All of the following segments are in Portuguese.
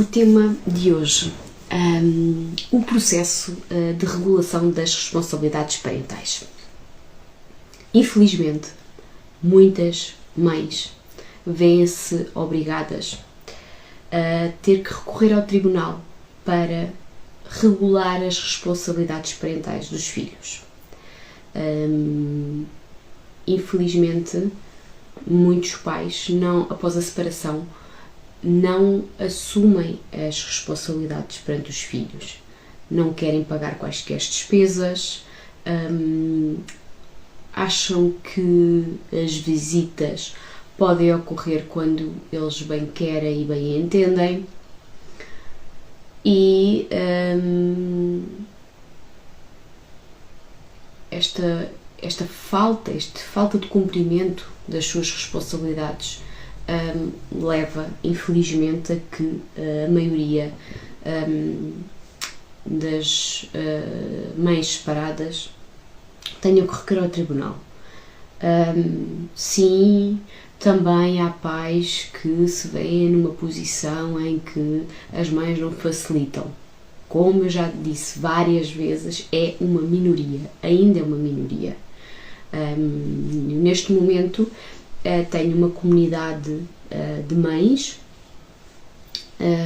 o tema de hoje, o processo de regulação das responsabilidades parentais. Infelizmente, muitas mães vêem-se obrigadas a ter que recorrer ao tribunal para regular as responsabilidades parentais dos filhos. Infelizmente, muitos pais, após a separação, não assumem as responsabilidades perante os filhos. Não querem pagar quaisquer despesas, acham que as visitas podem ocorrer quando eles bem querem e bem entendem. E esta falta de cumprimento das suas responsabilidades leva, infelizmente, a que a maioria das mães separadas tenham que recorrer ao tribunal. Sim, também há pais que se veem numa posição em que as mães não facilitam. Como eu já disse várias vezes, é uma minoria, ainda é uma minoria. Neste momento tenho uma comunidade de mães,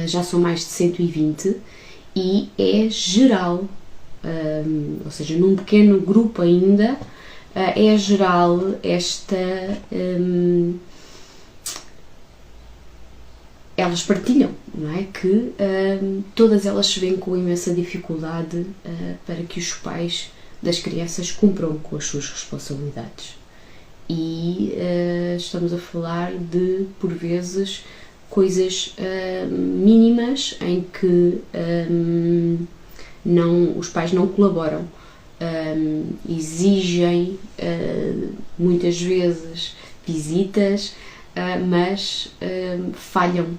já são mais de 120, e é geral, ou seja, num pequeno grupo ainda, é geral elas partilham, não é? Que todas elas se veem com imensa dificuldade para que os pais das crianças cumpram com as suas responsabilidades. E estamos a falar de, por vezes, coisas mínimas em que os pais não colaboram. Exigem muitas vezes visitas, mas falham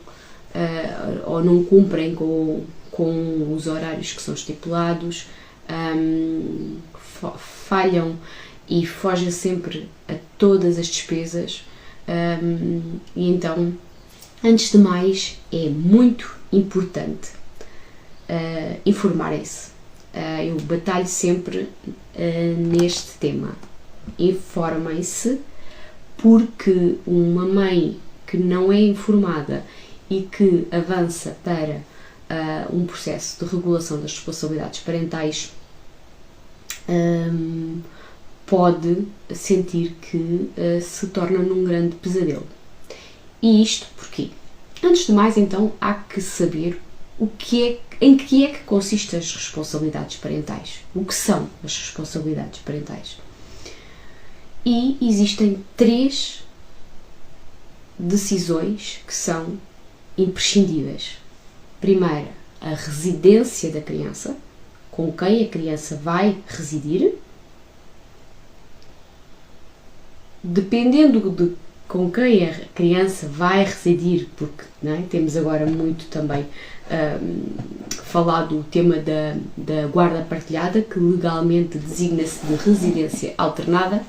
ou não cumprem com os horários que são estipulados, falham e fogem sempre a todas as despesas. E então, antes de mais, é muito importante informarem-se. Eu batalho sempre neste tema. Informem-se, porque uma mãe que não é informada e que avança para um processo de regulação das responsabilidades parentais pode sentir que se torna num grande pesadelo. E isto porquê? Antes de mais, então, há que saber em que é que consistem as responsabilidades parentais. O que são as responsabilidades parentais? E existem 3 decisões que são imprescindíveis. Primeira, a residência da criança, com quem a criança vai residir. Dependendo de com quem a criança vai residir, porque temos agora muito também falado o tema da guarda partilhada, que legalmente designa-se de residência alternada.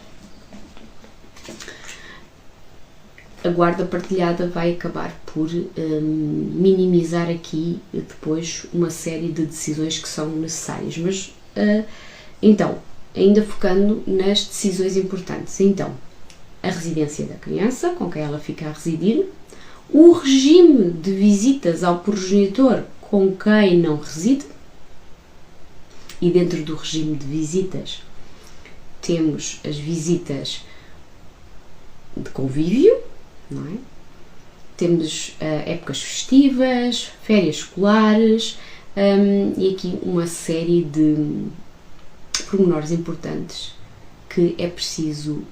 A guarda partilhada vai acabar por minimizar aqui depois uma série de decisões que são necessárias. Mas, então, ainda focando nas decisões importantes. Então, a residência da criança, com quem ela fica a residir, o regime de visitas ao progenitor com quem não reside, e dentro do regime de visitas temos as visitas de convívio, não é? Temos épocas festivas, férias escolares, e aqui uma série de pormenores importantes que é preciso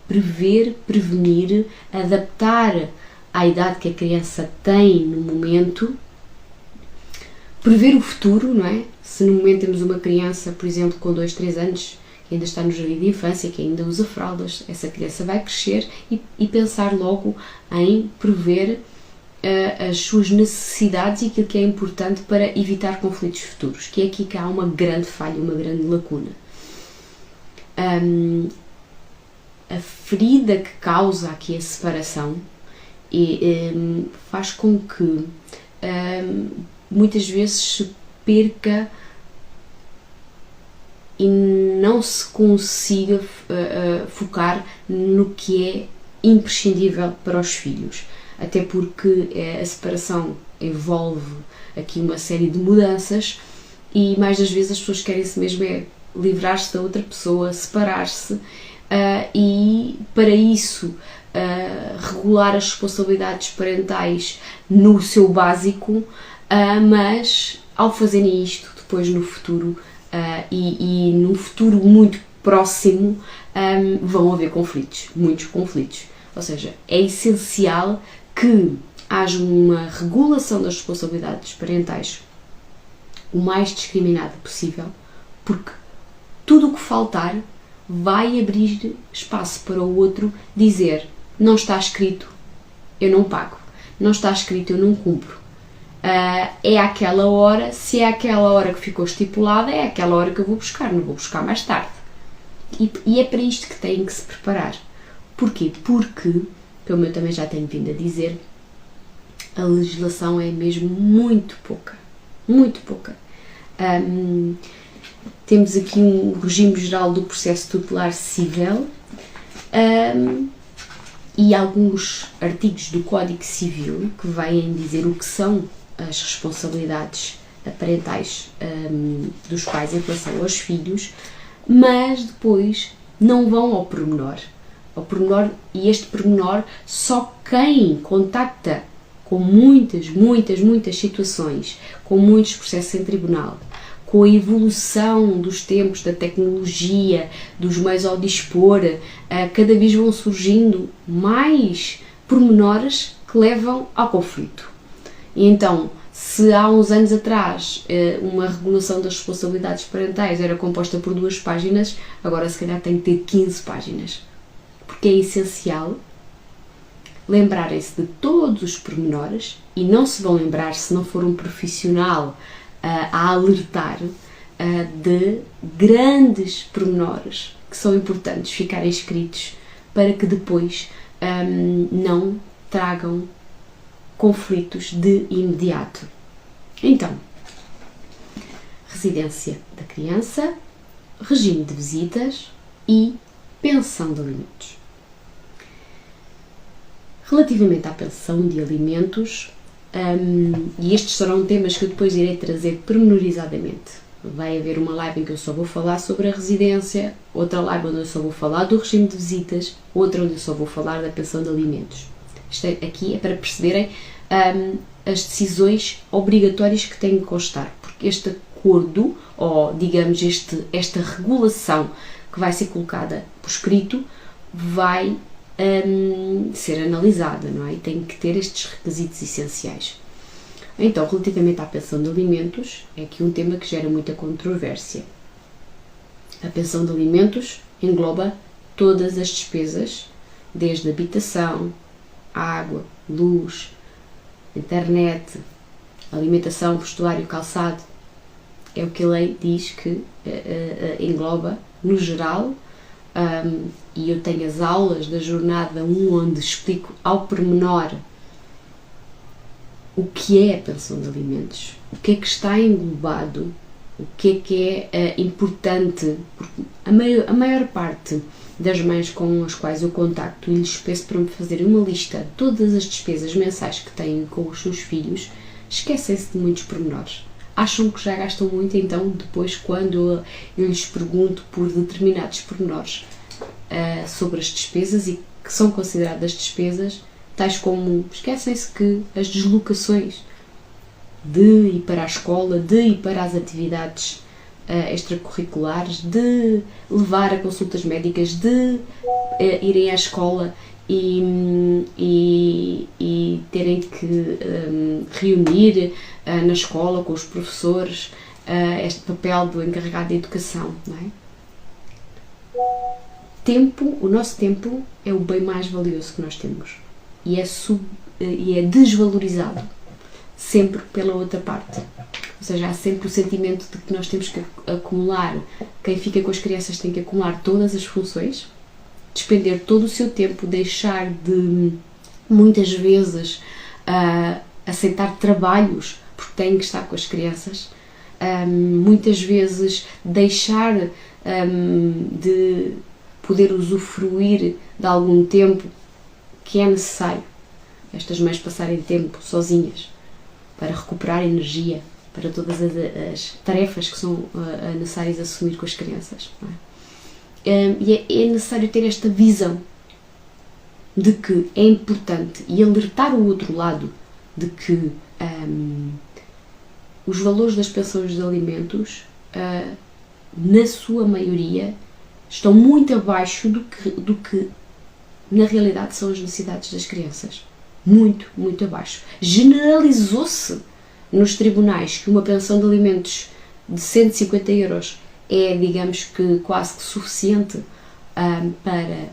prever, prevenir, adaptar à idade que a criança tem no momento, prever o futuro, não é? Se no momento temos uma criança, por exemplo, com 2, 3 anos, que ainda está no jardim de infância, que ainda usa fraldas, essa criança vai crescer e pensar logo em prever as suas necessidades e aquilo que é importante para evitar conflitos futuros, que é aqui que há uma grande falha, uma grande lacuna. A ferida que causa aqui a separação faz com que muitas vezes se perca e não se consiga focar no que é imprescindível para os filhos, até porque a separação envolve aqui uma série de mudanças e mais das vezes as pessoas querem-se mesmo livrar-se da outra pessoa, separar-se e para isso regular as responsabilidades parentais no seu básico, mas ao fazerem isto depois no futuro e num futuro muito próximo vão haver conflitos, muitos conflitos. Ou seja, é essencial que haja uma regulação das responsabilidades parentais o mais discriminada possível, porque tudo o que faltar vai abrir espaço para o outro dizer: não está escrito, eu não pago, não está escrito, eu não cumpro. É aquela hora, se é aquela hora que ficou estipulada, é aquela hora que eu vou buscar, não vou buscar mais tarde. E é para isto que têm que se preparar. Porquê? Porque, como eu também já tenho vindo a dizer, a legislação é mesmo muito pouca. Muito pouca. Temos aqui um regime geral do processo tutelar civil e alguns artigos do Código Civil que vêm dizer o que são as responsabilidades parentais dos pais em relação aos filhos, mas depois não vão ao pormenor. E este pormenor só quem contacta com muitas situações, com muitos processos em tribunal, com a evolução dos tempos, da tecnologia, dos meios ao dispor, cada vez vão surgindo mais pormenores que levam ao conflito. E então, se há uns anos atrás uma regulação das responsabilidades parentais era composta por 2 páginas, agora se calhar tem que ter 15 páginas. Porque é essencial lembrarem-se de todos os pormenores e não se vão lembrar se não for um profissional a alertar de grandes pormenores que são importantes ficarem escritos para que depois não tragam conflitos de imediato. Então, residência da criança, regime de visitas e pensão de alimentos. Relativamente à pensão de alimentos, e estes serão temas que eu depois irei trazer pormenorizadamente. Vai haver uma live em que eu só vou falar sobre a residência, outra live onde eu só vou falar do regime de visitas, outra onde eu só vou falar da pensão de alimentos. Isto aqui é para perceberem as decisões obrigatórias que têm que constar, porque este acordo, ou digamos esta regulação que vai ser colocada por escrito, vai ser analisada, não é? E tem que ter estes requisitos essenciais. Então, relativamente à pensão de alimentos, é aqui um tema que gera muita controvérsia. A pensão de alimentos engloba todas as despesas, desde habitação, água, luz, internet, alimentação, vestuário, calçado. É o que a lei diz que engloba no geral, e eu tenho as aulas da jornada 1 onde explico ao pormenor o que é a pensão de alimentos, o que é que está englobado, o que é importante, porque a maior parte das mães com as quais eu contacto e lhes peço para me fazerem uma lista de todas as despesas mensais que têm com os seus filhos, esquecem-se de muitos pormenores. Acham que já gastam muito, então depois quando eu lhes pergunto por determinados pormenores sobre as despesas e que são consideradas despesas, tais como esquecem-se que as deslocações de ir para a escola, de ir para as atividades extracurriculares, de levar a consultas médicas, de irem à escola e terem que reunir na escola com os professores este papel do encarregado de educação, não é? O nosso tempo é o bem mais valioso que nós temos e é desvalorizado sempre pela outra parte. Ou seja, há sempre o sentimento de que nós temos que acumular, quem fica com as crianças tem que acumular todas as funções, despender todo o seu tempo, deixar de, muitas vezes, aceitar trabalhos, porque têm que estar com as crianças, muitas vezes deixar de poder usufruir de algum tempo que é necessário estas mães passarem tempo sozinhas para recuperar energia para todas as tarefas que são necessárias assumir com as crianças. Não é? E é necessário ter esta visão de que é importante e alertar o outro lado de que os valores das pensões de alimentos, na sua maioria, estão muito abaixo do que na realidade são as necessidades das crianças. Muito, muito abaixo. Generalizou-se nos tribunais que uma pensão de alimentos de 150 euros é, digamos que, quase que suficiente para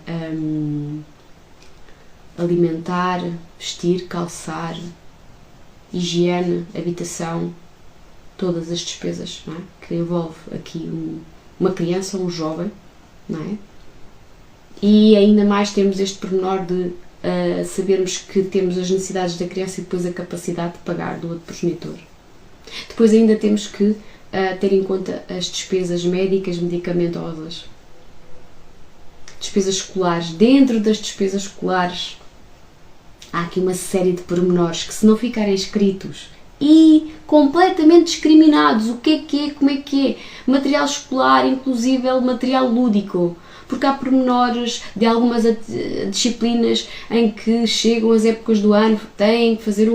alimentar, vestir, calçar, higiene, habitação, todas as despesas, não é? Que envolve aqui uma criança ou um jovem, não é? E ainda mais temos este pormenor de sabermos que temos as necessidades da criança e depois a capacidade de pagar do outro progenitor. Depois ainda temos que ter em conta as despesas médicas, medicamentosas, despesas escolares. Dentro das despesas escolares há aqui uma série de pormenores que, se não ficarem escritos e completamente discriminados, o que é, como é que é, material escolar, inclusive material lúdico, porque há pormenores de algumas disciplinas em que chegam as épocas do ano, têm que fazer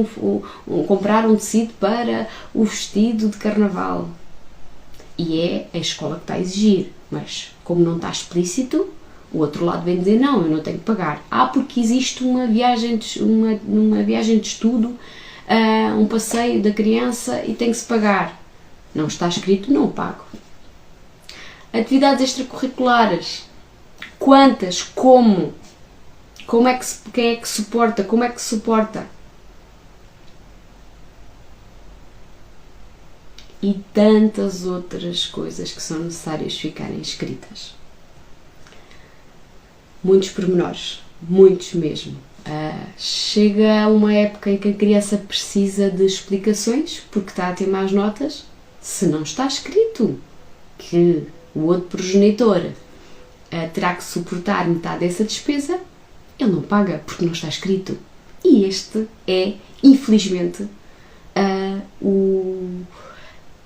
comprar um tecido para o vestido de carnaval. E é a escola que está a exigir, mas como não está explícito, o outro lado vem dizer não, eu não tenho que pagar. Porque existe uma viagem de estudo, um passeio da criança e tem que se pagar. Não está escrito, não pago. Atividades extracurriculares. Quantas? Como? Quem é que suporta? Como é que se suporta? E tantas outras coisas que são necessárias ficarem escritas. Muitos pormenores, muitos mesmo. Chega uma época em que a criança precisa de explicações porque está a ter más notas. Se não está escrito que o outro progenitor terá que suportar metade dessa despesa, ele não paga porque não está escrito. E este é, infelizmente,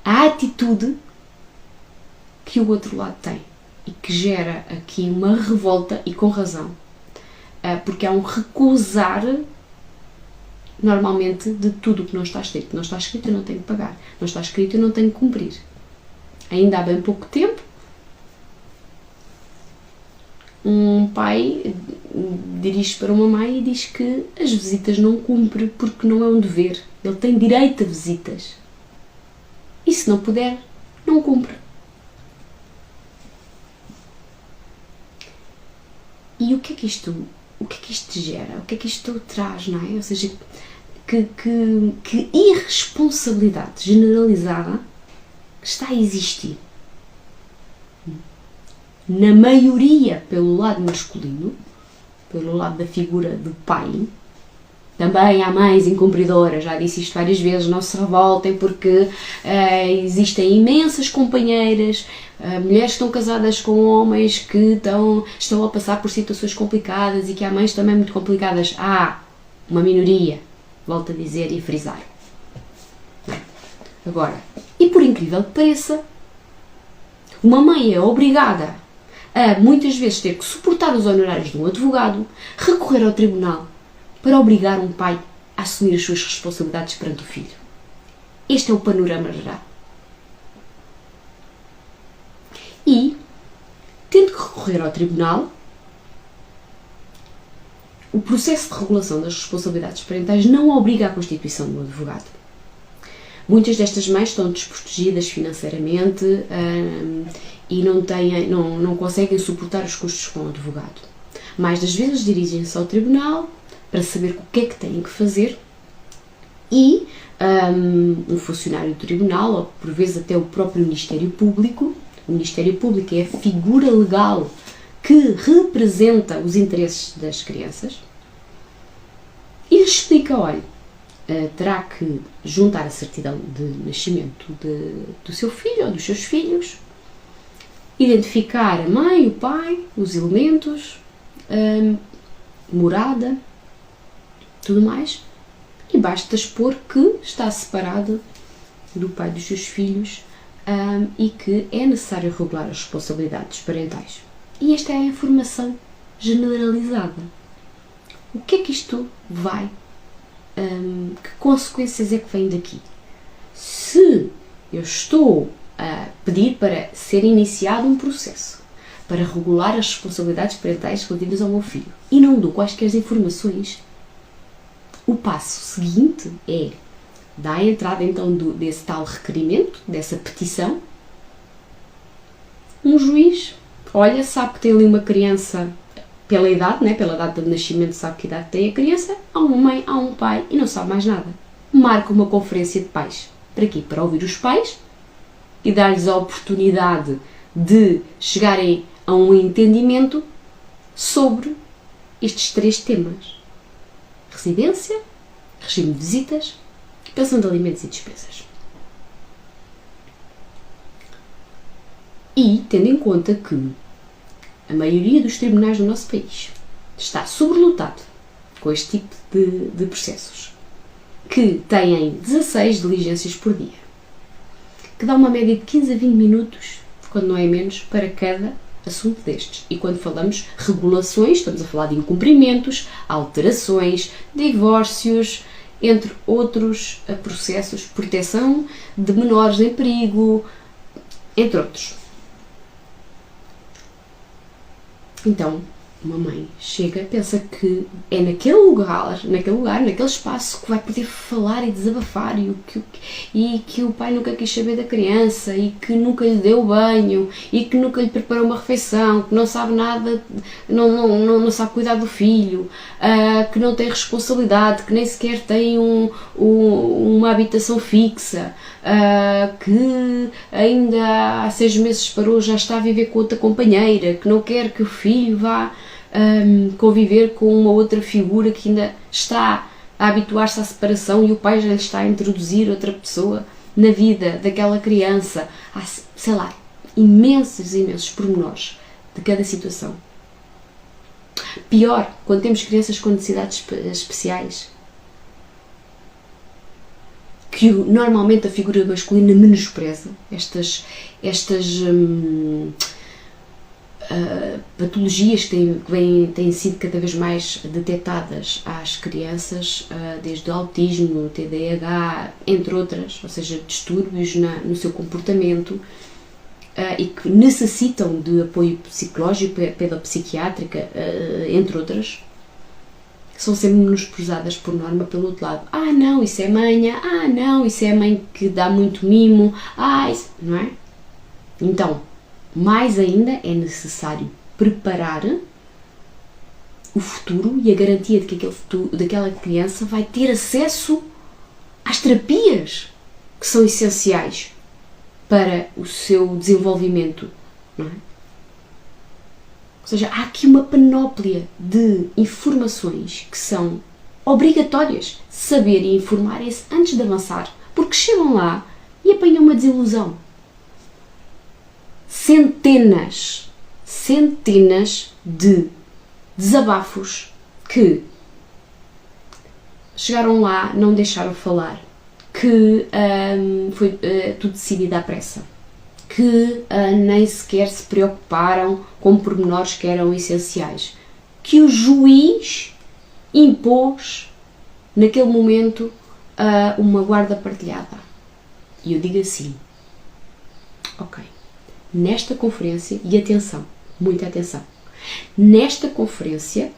a atitude que o outro lado tem e que gera aqui uma revolta, e com razão, porque há um recusar normalmente de tudo o que não está escrito. Não está escrito, eu não tenho que pagar. Não está escrito, eu não tenho que cumprir. Ainda há bem pouco tempo, um pai dirige-se para uma mãe e diz que as visitas não cumpre porque não é um dever. Ele tem direito a visitas. E se não puder, não cumpre. E o que é que isto gera? O que é que isto traz, não é? Ou seja, que irresponsabilidade generalizada está a existir. Na maioria pelo lado masculino, pelo lado da figura do pai. Também há mães incumpridoras, já disse isto várias vezes, não se revoltem porque existem imensas companheiras, mulheres que estão casadas com homens que estão a passar por situações complicadas e que há mães também muito complicadas. Há uma minoria, volto a dizer e frisar. Agora, e por incrível que pareça, uma mãe é obrigada a muitas vezes ter que suportar os honorários de um advogado, recorrer ao tribunal para obrigar um pai a assumir as suas responsabilidades perante o filho. Este é o panorama geral. E, tendo que recorrer ao tribunal, o processo de regulação das responsabilidades parentais não obriga à constituição de um advogado. Muitas destas mães estão desprotegidas financeiramente e não conseguem suportar os custos com o advogado. Mais das vezes dirigem-se ao tribunal para saber o que é que têm que fazer e um funcionário do tribunal, ou por vezes até o próprio Ministério Público, o Ministério Público é a figura legal que representa os interesses das crianças, e lhes explica, olha, terá que juntar a certidão de nascimento do seu filho ou dos seus filhos, identificar a mãe, o pai, os elementos, morada, tudo mais, e basta expor que está separado do pai dos seus filhos e que é necessário regular as responsabilidades parentais. E esta é a informação generalizada. O que é que isto vai? Que consequências é que vêm daqui? Se eu estou a pedir para ser iniciado um processo para regular as responsabilidades parentais relativas ao meu filho e não dou quaisquer informações, o passo seguinte é dar a entrada então desse tal requerimento, dessa petição. Um juiz olha, sabe que tem ali uma criança pela idade, né, pela data de nascimento, sabe que idade tem a criança, há uma mãe, há um pai e não sabe mais nada. Marca uma conferência de pais. Para quê? Para ouvir os pais e dar-lhes a oportunidade de chegarem a um entendimento sobre estes 3 temas: residência, regime de visitas e pensão de alimentos e despesas. E, tendo em conta que a maioria dos tribunais do nosso país está sobrelotado com este tipo de processos, que têm 16 diligências por dia, que dá uma média de 15 a 20 minutos, quando não é menos, para cada assunto destes. E quando falamos regulações, estamos a falar de incumprimentos, alterações, divórcios, entre outros processos, proteção de menores em perigo, entre outros. Então, uma mãe chega, pensa que é naquele lugar, naquele espaço que vai poder falar e desabafar e que o pai nunca quis saber da criança e que nunca lhe deu banho e que nunca lhe preparou uma refeição, que não sabe nada, não sabe cuidar do filho, que não tem responsabilidade, que nem sequer tem uma habitação fixa, que ainda há 6 meses parou, já está a viver com outra companheira, que não quer que o filho vá conviver com uma outra figura, que ainda está a habituar-se à separação e o pai já lhe está a introduzir outra pessoa na vida daquela criança. Há, sei lá, imensos pormenores de cada situação. Pior, quando temos crianças com necessidades especiais, que normalmente a figura masculina menospreza estas patologias que têm sido cada vez mais detectadas às crianças, desde o autismo, TDAH, entre outras, ou seja, distúrbios no seu comportamento, e que necessitam de apoio psicológico, pedopsiquiátrico, entre outras, são sempre menosprezadas por norma pelo outro lado. Ah, não, isso é manha. Ah, não, isso é a mãe que dá muito mimo. Ah, isso... Não é? Então, mais ainda é necessário preparar o futuro e a garantia de que daquela criança vai ter acesso às terapias que são essenciais para o seu desenvolvimento, não é? Ou seja, há aqui uma panóplia de informações que são obrigatórias saber e informarem-se antes de avançar, porque chegam lá e apanham uma desilusão. Centenas de desabafos que chegaram lá, não deixaram falar, que foi tudo decidido à pressa, que nem sequer se preocuparam com pormenores que eram essenciais, que o juiz impôs naquele momento uma guarda partilhada. E eu digo assim, ok, nesta conferência, e atenção, muita atenção, nesta conferência,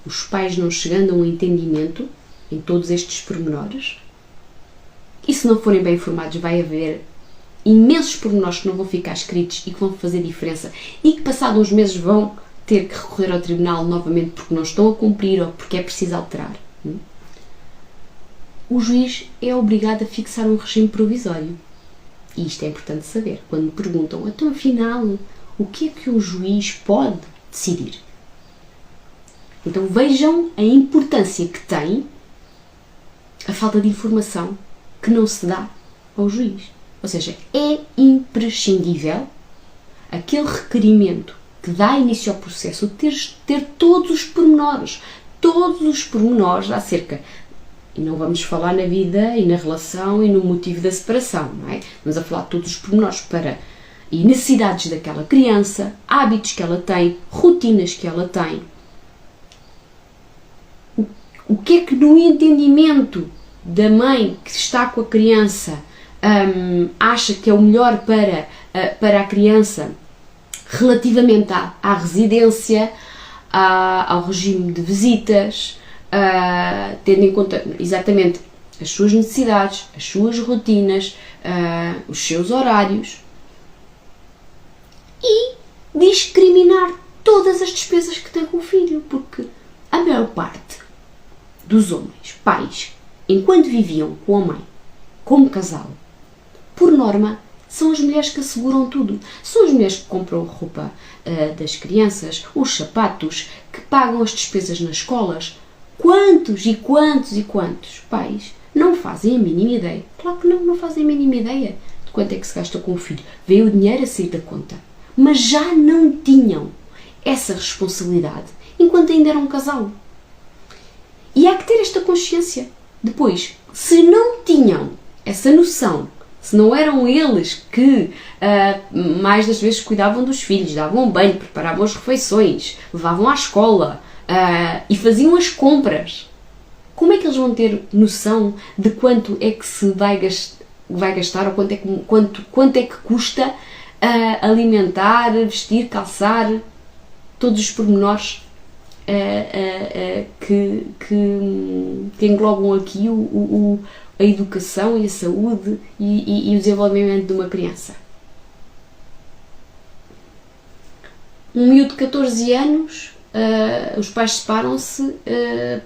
os pais não chegando a um entendimento em todos estes pormenores, e se não forem bem informados vai haver imensos pormenores que não vão ficar escritos e que vão fazer diferença e que passados uns meses vão ter que recorrer ao tribunal novamente porque não estão a cumprir ou porque é preciso alterar. O juiz é obrigado a fixar um regime provisório. E isto é importante saber. Quando me perguntam, então afinal, o que é que um juiz pode decidir? Então vejam a importância que tem a falta de informação que não se dá ao juiz. Ou seja, é imprescindível aquele requerimento que dá início ao processo ter todos os pormenores acerca. E não vamos falar na vida e na relação e no motivo da separação, não é? Vamos a falar de todos os pormenores e necessidades daquela criança, hábitos que ela tem, rotinas que ela tem. O que é que no entendimento da mãe que está com a criança acha que é o melhor para a criança relativamente à residência, ao regime de visitas, tendo em conta exatamente as suas necessidades, as suas rotinas, os seus horários, e discriminar todas as despesas que tem com o filho, porque a maior parte dos homens, pais, enquanto viviam com a mãe, como casal, por norma, são as mulheres que asseguram tudo. São as mulheres que compram roupa das crianças, os sapatos, que pagam as despesas nas escolas. Quantos pais não fazem a mínima ideia? Claro que não fazem a mínima ideia de quanto é que se gasta com o filho. Veio o dinheiro a sair da conta. Mas já não tinham essa responsabilidade enquanto ainda eram um casal. E há que ter esta consciência. Depois, se não tinham essa noção, se não eram eles que mais das vezes cuidavam dos filhos, davam banho, preparavam as refeições, levavam à escola e faziam as compras, como é que eles vão ter noção de quanto é que se vai gastar ou quanto é que custa alimentar, vestir, calçar, todos os pormenores que englobam aqui a educação e a saúde e o desenvolvimento de uma criança. Um miúdo de 14 anos, os pais separam-se,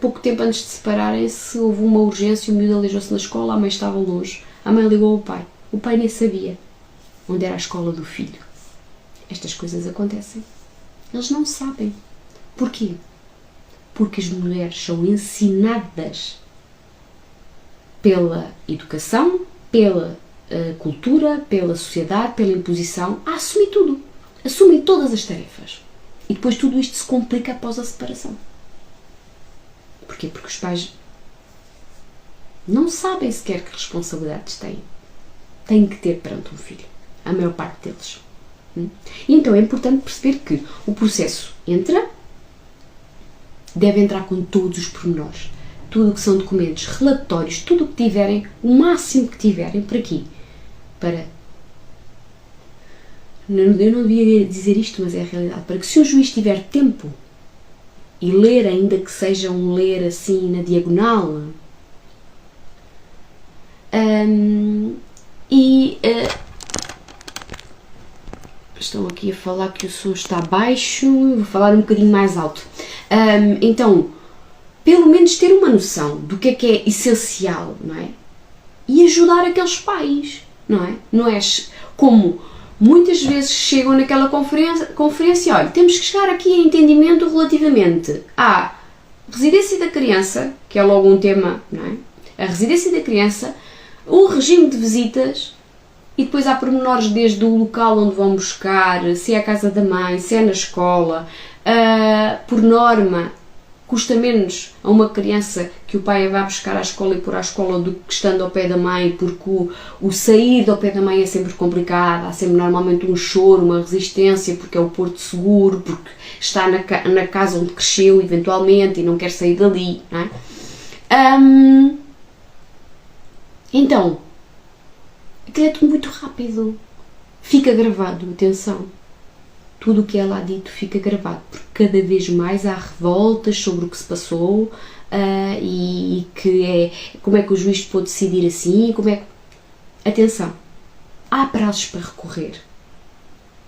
pouco tempo antes de separarem-se houve uma urgência, o miúdo aleijou-se na escola, a mãe estava longe, a mãe ligou ao pai, o pai nem sabia onde era a escola do filho. Estas coisas acontecem. Eles não sabem. Porquê? Porque as mulheres são ensinadas pela educação, pela cultura, pela sociedade, pela imposição, a assumir tudo. Assumem todas as tarefas. E depois tudo isto se complica após a separação. Porquê? Porque os pais não sabem sequer que responsabilidades têm. Têm que ter perante um filho. A maior parte deles. Então é importante perceber que o processo deve entrar com todos os pormenores. Tudo o que são documentos, relatórios, tudo o que tiverem, o máximo que tiverem, para quê? Eu não devia dizer isto, mas é a realidade. Para que se o juiz tiver tempo e ler, ainda que seja um ler assim na diagonal, estão aqui a falar que o som está baixo, vou falar um bocadinho mais alto. Então, pelo menos ter uma noção do que é essencial, não é? E ajudar aqueles pais, não é? Não é como muitas vezes chegam naquela conferência, olha, temos que chegar aqui a entendimento relativamente à residência da criança, que é logo um tema, não é? A residência da criança, o regime de visitas, e depois há pormenores desde o local onde vão buscar, se é a casa da mãe, se é na escola. Por norma, custa menos a uma criança que o pai a vá buscar à escola e pôr à escola do que estando ao pé da mãe, porque o sair do pé da mãe é sempre complicado, há sempre normalmente um choro, uma resistência, porque é o porto seguro, porque está na casa onde cresceu eventualmente e não quer sair dali, não é? Então, aquilo é tudo muito rápido, fica gravado, atenção, tudo o que é lá dito fica gravado, porque cada vez mais há revoltas sobre o que se passou e como é que o juiz pôde decidir assim, atenção, há prazos para recorrer,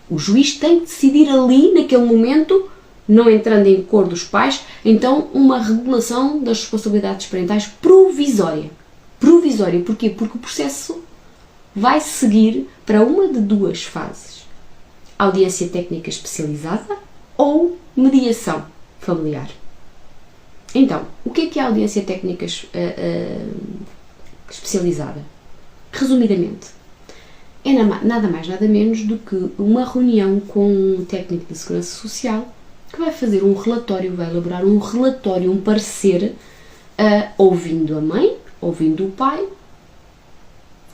o juiz tem que decidir ali, naquele momento, não entrando em acordo dos pais, então uma regulação das responsabilidades parentais provisória, porquê? Porque o processo vai seguir para uma de duas fases: audiência técnica especializada ou mediação familiar. Então, o que é a audiência técnica especializada? Resumidamente, é nada mais nada menos do que uma reunião com um técnico de segurança social que vai fazer um relatório, vai elaborar um relatório, um parecer, ouvindo a mãe, ouvindo o pai.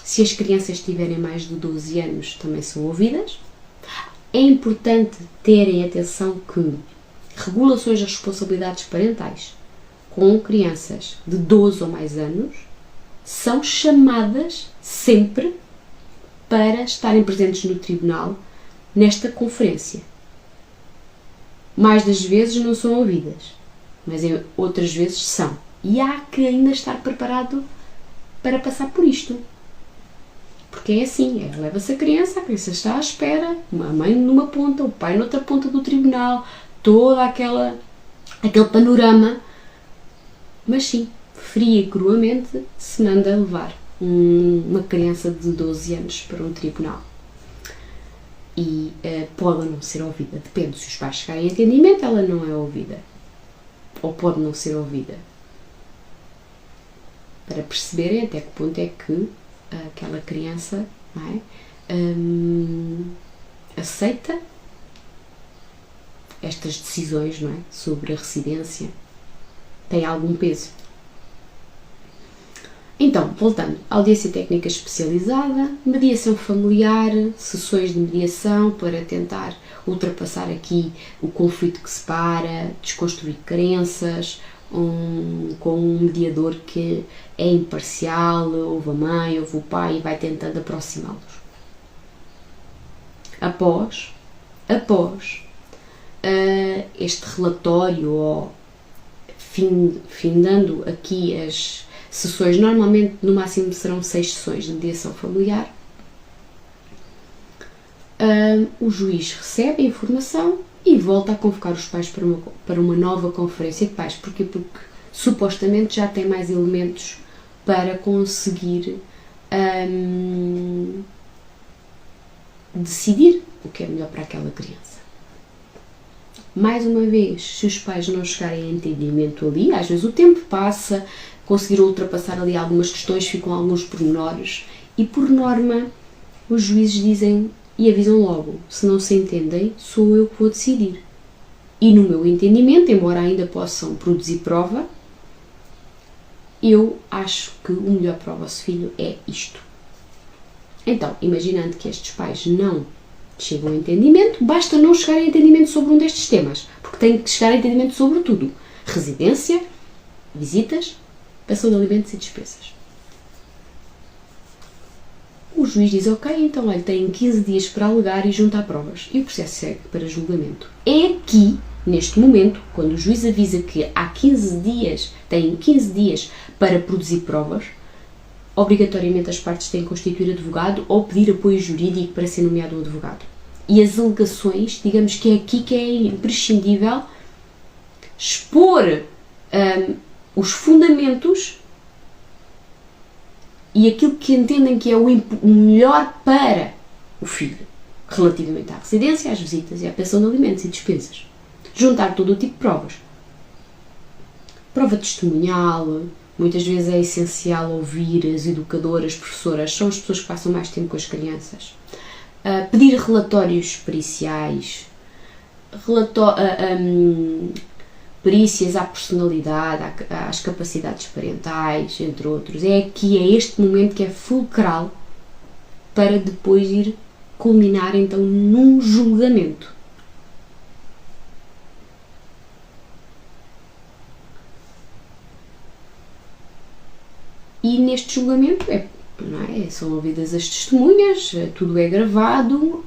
Se as crianças tiverem mais de 12 anos, também são ouvidas. É importante terem atenção que regulações das responsabilidades parentais com crianças de 12 ou mais anos são chamadas sempre para estarem presentes no tribunal nesta conferência. Mais das vezes não são ouvidas, mas outras vezes são. E há que ainda estar preparado para passar por isto. Porque é assim, leva-se a criança está à espera, a mãe numa ponta, o pai noutra ponta do tribunal, todo aquele panorama. Mas sim, fria e cruamente se manda levar uma criança de 12 anos para um tribunal. E pode ou não ser ouvida, depende, se os pais chegarem a entendimento, ela não é ouvida. Ou pode não ser ouvida. Para perceberem até que ponto é que aquela criança, não é, aceita estas decisões, não é, sobre a residência, tem algum peso. Então, voltando, audiência técnica especializada, mediação familiar, sessões de mediação para tentar ultrapassar aqui o conflito que separa, desconstruir crenças, com um mediador que é imparcial, ouve a mãe, ouve o pai e vai tentando aproximá-los. Após este relatório, ou findando aqui as sessões, normalmente no máximo serão 6 sessões de mediação familiar, o juiz recebe a informação e volta a convocar os pais para uma nova conferência de pais. Porquê? Porque supostamente já tem mais elementos para conseguir decidir o que é melhor para aquela criança. Mais uma vez, se os pais não chegarem a entendimento ali, às vezes o tempo passa, conseguiram ultrapassar ali algumas questões, ficam alguns pormenores e, por norma, os juízes dizem e avisam logo: se não se entendem, sou eu que vou decidir. E no meu entendimento, embora ainda possam produzir prova, eu acho que o melhor para o vosso filho é isto. Então, imaginando que estes pais não chegam a entendimento, basta não chegar a entendimento sobre um destes temas, porque têm que chegar a entendimento sobre tudo: residência, visitas, pensão de alimentos e despesas. O juiz diz: ok, então olha, tem 15 dias para alegar e juntar provas. E o processo segue para julgamento. É aqui, neste momento, quando o juiz avisa que há 15 dias, têm 15 dias para produzir provas, obrigatoriamente as partes têm que constituir advogado ou pedir apoio jurídico para ser nomeado um advogado. E as alegações, digamos que é aqui que é imprescindível expor os fundamentos e aquilo que entendem que é o melhor para o filho, relativamente à residência, às visitas e à pensão de alimentos e despesas. Juntar todo o tipo de provas. Prova testemunhal, muitas vezes é essencial ouvir as educadoras, professoras, são as pessoas que passam mais tempo com as crianças. Pedir relatórios periciais, perícias à personalidade, às capacidades parentais, entre outros. É aqui, é este momento que é fulcral para depois ir culminar então num julgamento. E neste julgamento são ouvidas as testemunhas, tudo é gravado,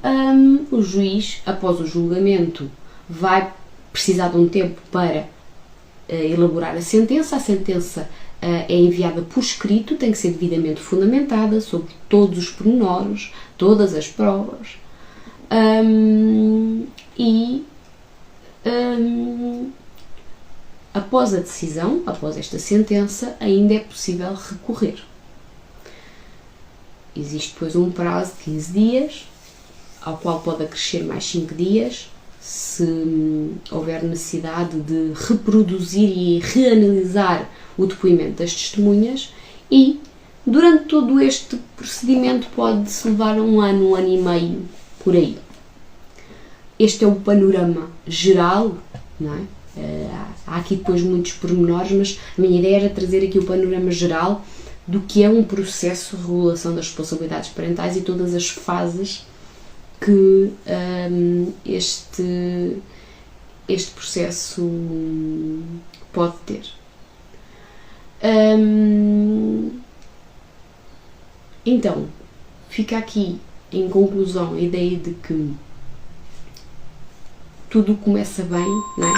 o juiz, após o julgamento, vai precisar de um tempo para elaborar a sentença é enviada por escrito, tem que ser devidamente fundamentada sobre todos os pormenores, todas as provas, após a decisão, após esta sentença, ainda é possível recorrer. Existe depois um prazo de 15 dias, ao qual pode acrescer mais 5 dias, se houver necessidade de reproduzir e reanalisar o depoimento das testemunhas, e durante todo este procedimento pode-se levar um ano e meio, por aí. Este é o panorama geral, não é? Há aqui depois muitos pormenores, mas a minha ideia era trazer aqui o panorama geral do que é um processo de regulação das responsabilidades parentais e todas as fases que este processo pode ter. Então, fica aqui em conclusão a ideia de que tudo começa bem, não é?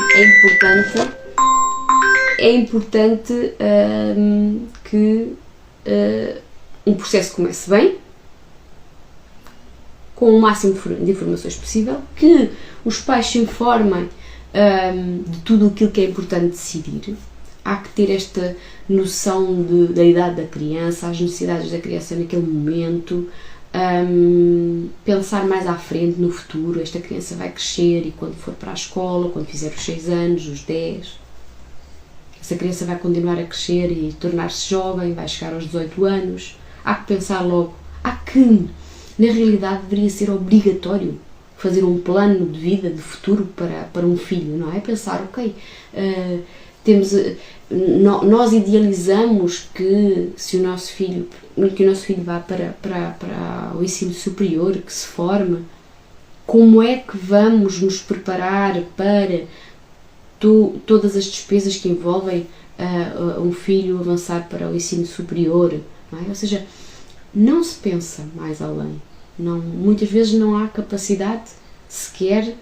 É importante que um processo comece bem, com o máximo de informações possível, que os pais se informem de tudo aquilo que é importante decidir. Há que ter esta noção da idade da criança, as necessidades da criança naquele momento, pensar mais à frente no futuro. Esta criança vai crescer e quando for para a escola, quando fizer os 6 anos, os 10, essa criança vai continuar a crescer e tornar-se jovem, vai chegar aos 18 anos. Há que pensar logo, na realidade deveria ser obrigatório fazer um plano de vida, de futuro para um filho, não é? Pensar, ok, nós idealizamos que o nosso filho vá para o ensino superior, que se forme. Como é que vamos nos preparar para todas as despesas que envolvem um filho avançar para o ensino superior, não é? Ou seja, não se pensa mais além. Muitas vezes não há capacidade sequer,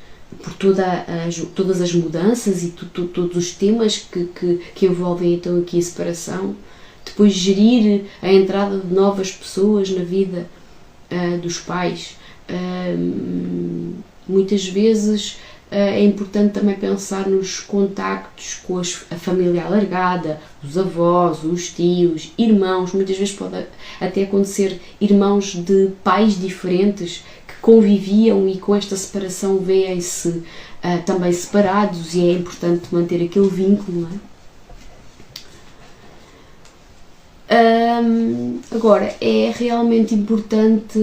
por todas as mudanças e todos os temas que envolvem então aqui a separação, depois gerir a entrada de novas pessoas na vida dos pais. Muitas vezes é importante também pensar nos contactos com a família alargada, os avós, os tios, irmãos. Muitas vezes pode até acontecer irmãos de pais diferentes que conviviam e com esta separação veem-se também separados, e é importante manter aquele vínculo, não é? Agora, é realmente importante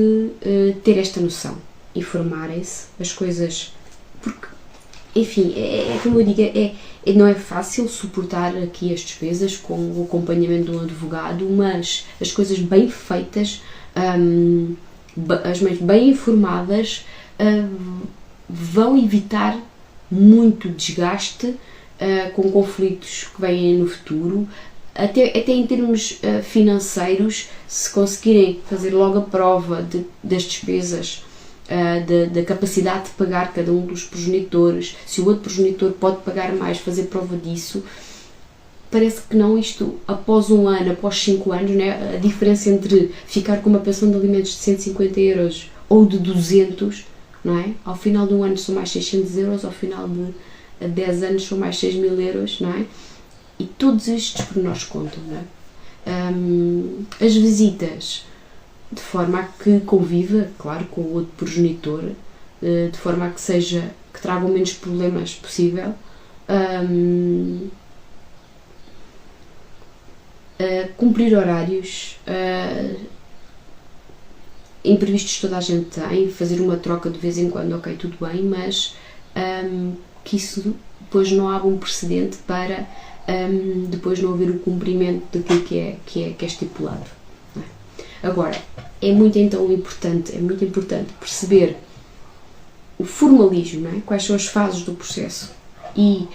ter esta noção, informarem-se, as coisas, porque, enfim, como eu digo, não é fácil suportar aqui as despesas com o acompanhamento de um advogado, mas as coisas bem feitas, as mães bem informadas, vão evitar muito desgaste com conflitos que vêm no futuro, até em termos financeiros. Se conseguirem fazer logo a prova das despesas, da capacidade de pagar cada um dos progenitores, se o outro progenitor pode pagar mais, fazer prova disso, parece que não, isto após um ano, após 5 anos, né, a diferença entre ficar com uma pensão de alimentos de 150 euros ou de 200, não é? Ao final de um ano são mais 600 euros, ao final de 10 anos são mais 6 mil euros, não é? E todos estes pormenores contam, não é? As visitas, de forma a que conviva, claro, com o outro progenitor, de forma a que traga o menos problemas possível. Cumprir horários, imprevistos toda a gente tem, fazer uma troca de vez em quando, ok, tudo bem, mas que isso depois não abra um precedente para depois não haver o cumprimento daquilo que é estipulado. Não é? Agora, é muito importante perceber o formalismo, não é? Quais são as fases do processo, e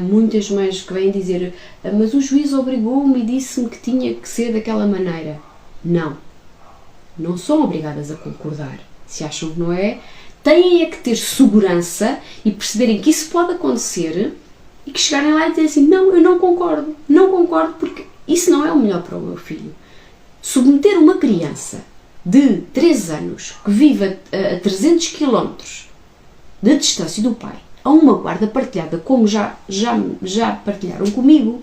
muitas mães que vêm dizer, mas o juiz obrigou-me e disse-me que tinha que ser daquela maneira. Não são obrigadas a concordar. Se acham que não é, têm que ter segurança e perceberem que isso pode acontecer, e que chegarem lá e dizerem assim, não, eu não concordo porque isso não é o melhor para o meu filho. Submeter uma criança de 3 anos que vive a 300 km de distância do pai a uma guarda partilhada, como já partilharam comigo,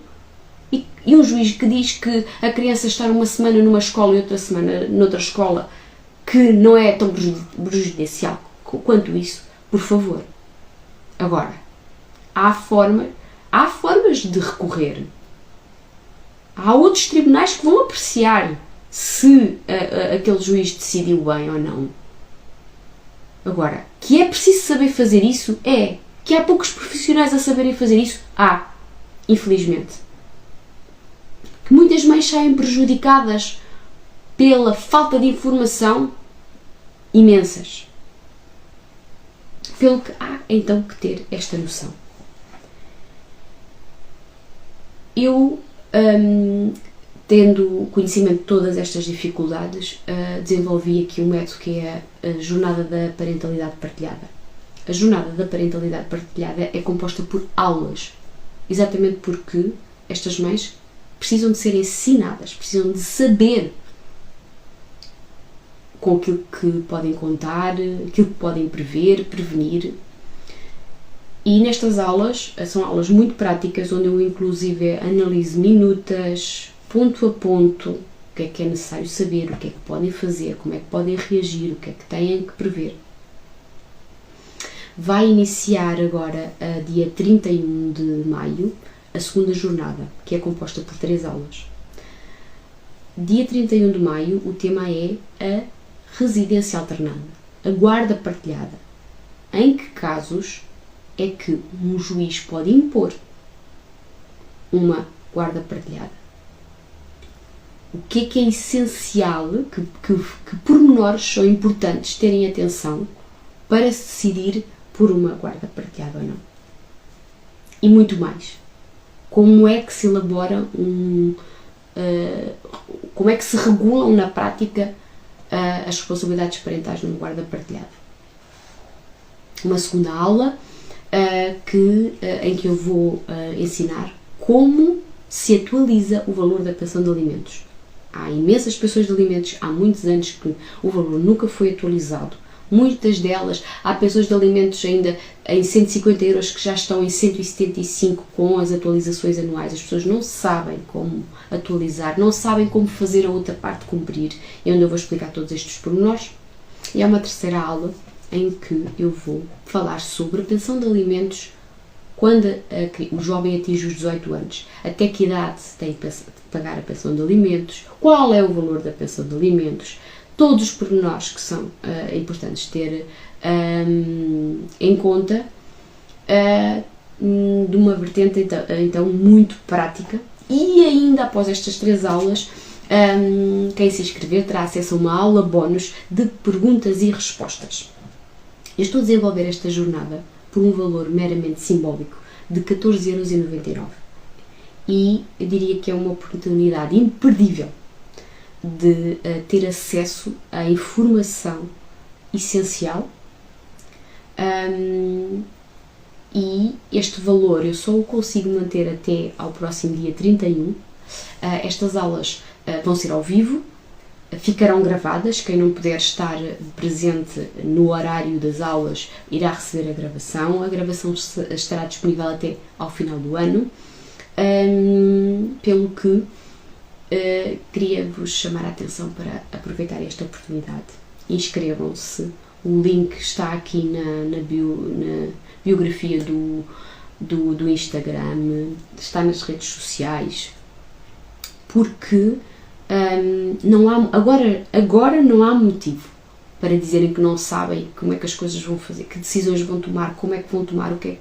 e um juiz que diz que a criança está uma semana numa escola e outra semana noutra escola, que não é tão prejudicial quanto isso, por favor. Agora, há formas de recorrer. Há outros tribunais que vão apreciar se aquele juiz decidiu bem ou não. Agora, que é preciso saber fazer isso? É. Que há poucos profissionais a saberem fazer isso? Há. Infelizmente. Que muitas mães saem prejudicadas pela falta de informação? Imensas. Pelo que há então que ter esta noção. Eu, tendo conhecimento de todas estas dificuldades, desenvolvi aqui um método que é a Jornada da Parentalidade Partilhada. A Jornada da Parentalidade Partilhada é composta por aulas, exatamente porque estas mães precisam de ser ensinadas, precisam de saber com aquilo que podem contar, aquilo que podem prever, prevenir. E nestas aulas, são aulas muito práticas, onde eu inclusive analiso minutas, ponto a ponto, o que é necessário saber, o que é que podem fazer, como é que podem reagir, o que é que têm que prever. Vai iniciar agora, dia 31 de maio, a segunda jornada, que é composta por 3 aulas. Dia 31 de maio, o tema é a residência alternada, a guarda partilhada. Em que casos é que um juiz pode impor uma guarda partilhada? O que é essencial, que pormenores são importantes terem atenção para se decidir por uma guarda partilhada ou não? E muito mais. Como é que se elabora como é que se regulam na prática as responsabilidades parentais numa guarda partilhada? Uma segunda aula em que eu vou ensinar como se atualiza o valor da pensão de alimentos. Há imensas pensões de alimentos, há muitos anos que o valor nunca foi atualizado. Muitas delas, há pensões de alimentos ainda em 150 euros que já estão em 175 com as atualizações anuais. As pessoas não sabem como atualizar, não sabem como fazer a outra parte cumprir. E onde eu vou explicar todos estes pormenores. E há uma terceira aula em que eu vou falar sobre a pensão de alimentos quando o jovem atinge os 18 anos. Até que idade tem de pagar a pensão de alimentos, qual é o valor da pensão de alimentos, todos os pormenores que são importantes ter em conta, de uma vertente então muito prática. E ainda após estas 3 aulas, quem se inscrever terá acesso a uma aula bónus de perguntas e respostas. Eu estou a desenvolver esta jornada por um valor meramente simbólico de 14,99 €. E eu diria que é uma oportunidade imperdível de ter acesso à informação essencial, e este valor eu só o consigo manter até ao próximo dia 31. Estas aulas vão ser ao vivo, ficarão gravadas. Quem não puder estar presente no horário das aulas irá receber a gravação. A gravação estará disponível até ao final do ano, pelo que queria-vos chamar a atenção para aproveitar esta oportunidade. Inscrevam-se, o link está aqui na biografia do Instagram, está nas redes sociais, porque não há, agora não há motivo para dizerem que não sabem como é que as coisas vão fazer, que decisões vão tomar, como é que vão tomar, o que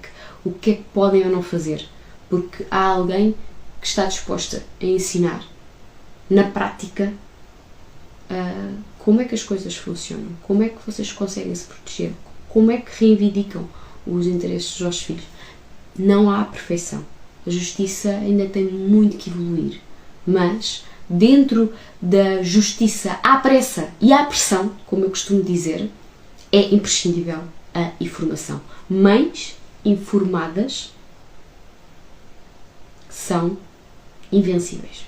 é que podem ou não fazer, porque há alguém que está disposta a ensinar na prática como é que as coisas funcionam, como é que vocês conseguem se proteger, como é que reivindicam os interesses dos vossos filhos. Não há perfeição, a justiça ainda tem muito que evoluir, mas dentro da justiça à pressa e à pressão, como eu costumo dizer, é imprescindível a informação. Mães informadas são invencíveis.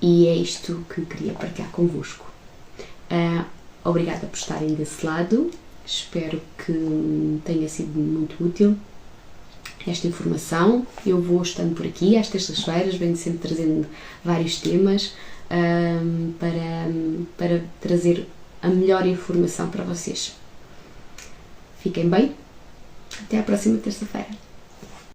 E é isto que queria partilhar convosco. Obrigada por estarem desse lado. Espero que tenha sido muito útil esta informação. Eu vou estando por aqui às terças-feiras, venho sempre trazendo vários temas para trazer a melhor informação para vocês. Fiquem bem. Até à próxima terça-feira.